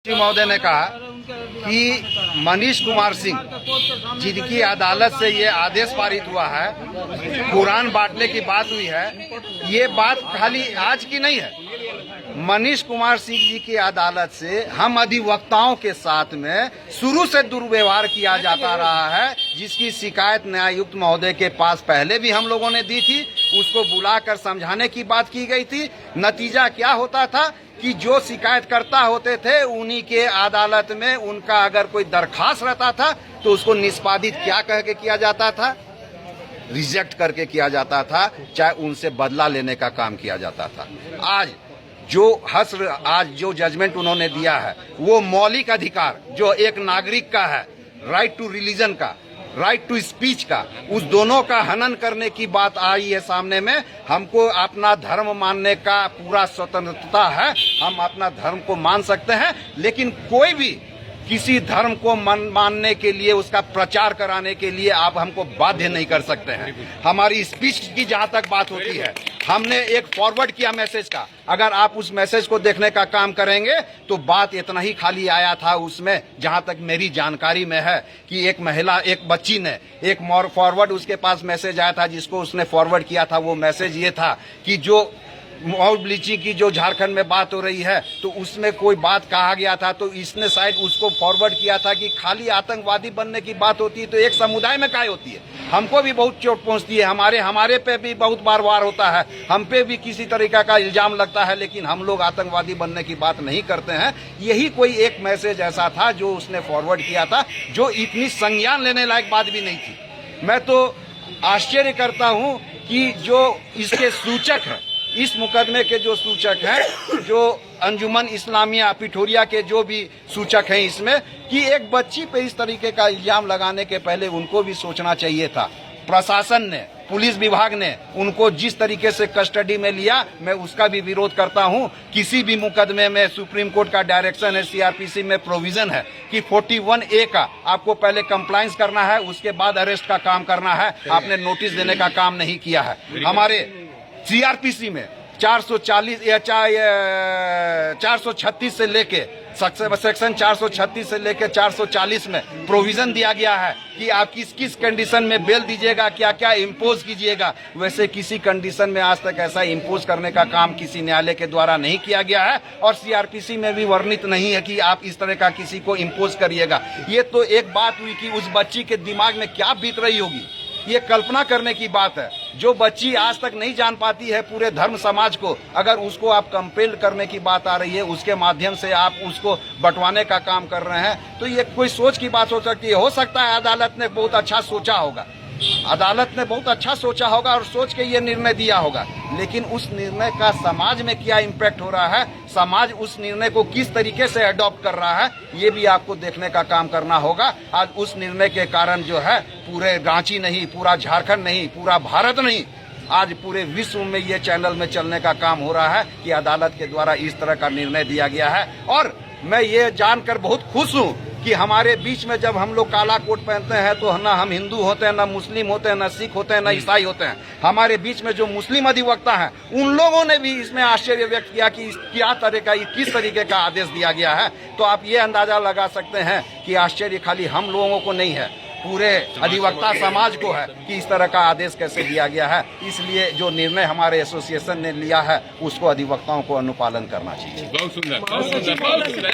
श्री महोदय ने कहा कि मनीष कुमार सिंह जिनकी अदालत से ये आदेश पारित हुआ है, कुरान बांटने की बात हुई है, ये बात खाली आज की नहीं है। मनीष कुमार सिंह जी की अदालत से हम अधिवक्ताओं के साथ में शुरू से दुर्व्यवहार किया जाता रहा है, जिसकी शिकायत न्यायायुक्त महोदय के पास पहले भी हम लोगों ने दी थी। उसको बुलाकर समझाने की बात की गई थी। नतीजा क्या होता था कि जो शिकायतकर्ता होते थे उन्हीं के अदालत में उनका अगर कोई दरखास्त रहता था तो उसको निष्पादित क्या कह के किया जाता था, रिजेक्ट करके किया जाता था, चाहे उनसे बदला लेने का काम किया जाता था। आज जो जजमेंट उन्होंने दिया है वो मौलिक अधिकार जो एक नागरिक का है, राइट टू रिलीजन का, राइट टू स्पीच का, उस दोनों का हनन करने की बात आई है सामने में। हमको अपना धर्म मानने का पूरा स्वतंत्रता है, हम अपना धर्म को मान सकते हैं, लेकिन कोई भी किसी धर्म को मानने के लिए, उसका प्रचार कराने के लिए आप हमको बाध्य नहीं कर सकते हैं। हमारी स्पीच की जहां तक बात होती है, हमने एक फॉरवर्ड किया मैसेज का, अगर आप उस मैसेज को देखने का काम करेंगे तो बात इतना ही खाली आया था उसमें, जहां तक मेरी जानकारी में है कि एक महिला, एक बच्ची ने एक फॉरवर्ड, उसके पास मैसेज आया था जिसको उसने फॉरवर्ड किया था। वो मैसेज ये था कि जो माउथ ब्लीचिंग की जो झारखंड में बात हो रही है तो उसमें कोई बात कहा गया था, तो इसने शायद उसको फॉरवर्ड किया था कि खाली आतंकवादी बनने की बात होती है तो एक समुदाय में काय होती है। हमको भी बहुत चोट पहुंचती है, हमारे पे भी बहुत बार वार होता है, हम पे भी किसी तरीका का इल्जाम लगता है, लेकिन हम लोग आतंकवादी बनने की बात नहीं करते हैं। यही कोई एक मैसेज ऐसा था जो उसने फॉरवर्ड किया था, जो इतनी संज्ञान लेने लायक बात भी नहीं थी। मैं तो आश्चर्य करता हूं कि जो इसके सूचक है, इस मुकदमे के जो सूचक हैं, जो अंजुमन इस्लामिया पिठोरिया के जो भी सूचक हैं इसमें, कि एक बच्ची पे इस तरीके का इल्जाम लगाने के पहले उनको भी सोचना चाहिए था। प्रशासन ने, पुलिस विभाग ने उनको जिस तरीके से कस्टडी में लिया, मैं उसका भी विरोध करता हूं। किसी भी मुकदमे में सुप्रीम कोर्ट का डायरेक्शन है, सीआरपीसी में प्रोविजन है कि 41A का आपको पहले कंप्लायंस करना है, उसके बाद अरेस्ट का काम करना है। आपने नोटिस देने का काम नहीं किया है। हमारे सीआरपीसी में 440 या 436 से लेके सेक्शन 436 से लेके 440 में प्रोविजन दिया गया है कि आप किस किस कंडीशन में बेल दीजिएगा, क्या क्या इम्पोज कीजिएगा। वैसे किसी कंडीशन में आज तक ऐसा इम्पोज करने का काम किसी न्यायालय के द्वारा नहीं किया गया है, और सीआरपीसी में भी वर्णित नहीं है कि आप इस तरह का किसी को इम्पोज करिएगा। ये तो एक बात हुई कि उस बच्ची के दिमाग में क्या बीत रही होगी, ये कल्पना करने की बात है। जो बच्ची आज तक नहीं जान पाती है पूरे धर्म समाज को, अगर उसको आप कंपेल करने की बात आ रही है, उसके माध्यम से आप उसको बंटवाने का काम कर रहे हैं, तो ये कोई सोच की बात हो सकती है। हो सकता है अदालत ने बहुत अच्छा सोचा होगा, और सोच के ये निर्णय दिया होगा, लेकिन उस निर्णय का समाज में क्या इम्पैक्ट हो रहा है, समाज उस निर्णय को किस तरीके से अडॉप्ट कर रहा है, ये भी आपको देखने का काम करना होगा। आज उस निर्णय के कारण जो है पूरे रांची नहीं, पूरा झारखंड नहीं, पूरा भारत नहीं, आज पूरे विश्व में ये चैनल में चलने का काम हो रहा है कि अदालत के द्वारा इस तरह का निर्णय दिया गया है। और मैं ये जानकर बहुत खुश हूँ कि हमारे बीच में जब हम लोग काला कोट पहनते हैं तो ना हम हिंदू होते हैं, ना मुस्लिम होते हैं, ना सिख होते हैं, ना ईसाई होते हैं। हमारे बीच में जो मुस्लिम अधिवक्ता हैं उन लोगों ने भी इसमें आश्चर्य व्यक्त किया कि क्या तरह का, किस तरीके का आदेश दिया गया है। तो आप ये अंदाजा लगा सकते हैं कि आश्चर्य खाली हम लोगों को नहीं है, पूरे अधिवक्ता समाज को है कि इस तरह का आदेश कैसे दिया गया है। इसलिए जो निर्णय हमारे एसोसिएशन ने लिया है उसको अधिवक्ताओं को अनुपालन करना चाहिए। बहुत सुंदर, बहुत सुंदर, बहुत सुंदर।